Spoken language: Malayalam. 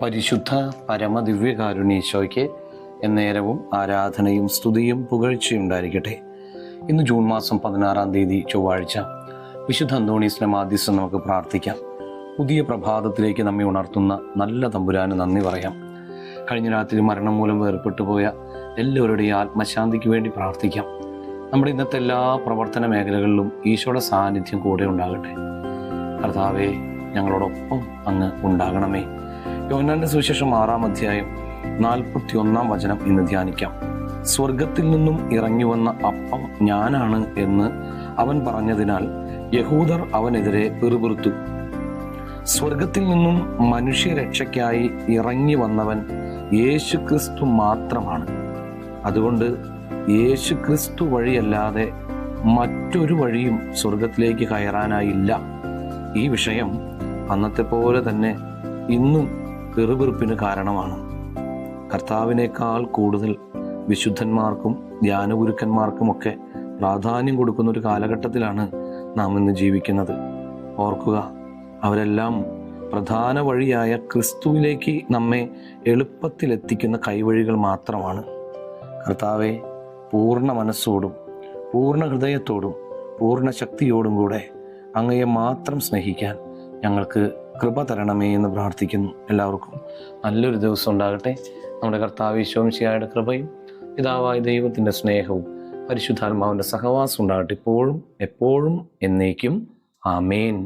പരിശുദ്ധ പരമദിവ്യകാരുണ്യേശോയ്ക്ക് എന്നേരവും ആരാധനയും സ്തുതിയും പുകഴ്ചയും ഉണ്ടായിരിക്കട്ടെ. ഇന്ന് ജൂൺ മാസം 16-ാം തീയതി ചൊവ്വാഴ്ച, വിശുദ്ധ അന്തോണീസിന്റെ മാധ്യസ്ഥം നമുക്ക് പ്രാർത്ഥിക്കാം. പുതിയ പ്രഭാതത്തിലേക്ക് നമ്മെ ഉണർത്തുന്ന നല്ല തമ്പുരാന് നന്ദി പറയാം. കഴിഞ്ഞ രാത്രി മരണം മൂലം വേർപെട്ടു പോയ എല്ലാവരുടെയും ആത്മശാന്തിക്ക് വേണ്ടി പ്രാർത്ഥിക്കാം. നമ്മുടെ ഇന്നത്തെ എല്ലാ പ്രവർത്തന മേഖലകളിലും ഈശോയുടെ സാന്നിധ്യം കൂടെ ഉണ്ടാകട്ടെ. കർത്താവേ, ഞങ്ങളോടൊപ്പം അങ്ങ് ഉണ്ടാകണമേ. യോഹന്നാന്റെ സുവിശേഷം 6-ാം അധ്യായം 41-ാം വചനം ഇന്ന് ധ്യാനിക്കാം. സ്വർഗത്തിൽ നിന്നും ഇറങ്ങി വന്ന അപ്പം ഞാനാണ് എന്ന് അവൻ പറഞ്ഞതിനാൽ യഹൂദർ അവനെതിരെ പിറുപിറുത്തു. സ്വർഗത്തിൽ നിന്നും മനുഷ്യരക്ഷയ്ക്കായി ഇറങ്ങി വന്നവൻ യേശുക്രിസ്തു മാത്രമാണ്. അതുകൊണ്ട് യേശുക്രിസ്തു വഴിയല്ലാതെ മറ്റൊരു വഴിയും സ്വർഗത്തിലേക്ക് കയറാനായില്ല. ഈ വിഷയം അന്നത്തെ പോലെ തന്നെ ഇന്നും പിറുപിറുപ്പിന് കാരണമാണ്. കർത്താവിനേക്കാൾ കൂടുതൽ വിശുദ്ധന്മാർക്കും ധ്യാനഗുരുക്കന്മാർക്കുമൊക്കെ പ്രാധാന്യം കൊടുക്കുന്ന ഒരു കാലഘട്ടത്തിലാണ് നാം ഇന്ന് ജീവിക്കുന്നത്. ഓർക്കുക, അവരെല്ലാം പ്രധാന വഴിയായ ക്രിസ്തുവിലേക്ക് നമ്മെ എളുപ്പത്തിലെത്തിക്കുന്ന കൈവഴികൾ മാത്രമാണ്. കർത്താവെ, പൂർണ്ണ മനസ്സോടും പൂർണ്ണ ഹൃദയത്തോടും പൂർണ്ണ ശക്തിയോടും കൂടെ അങ്ങയെ മാത്രം സ്നേഹിക്കാൻ ഞങ്ങൾക്ക് കൃപ തരണമേ എന്ന് പ്രാർത്ഥിക്കുന്നു. എല്ലാവർക്കും നല്ലൊരു ദിവസം ഉണ്ടാകട്ടെ. നമ്മുടെ കർത്താവ് ഈശോ മിശിഹായുടെ കൃപയും പിതാവായ ദൈവത്തിൻ്റെ സ്നേഹവും പരിശുദ്ധാത്മാവിൻ്റെ സഹവാസം ഉണ്ടാകട്ടെ, ഇപ്പോഴും എപ്പോഴും എന്നേക്കും. ആമേൻ.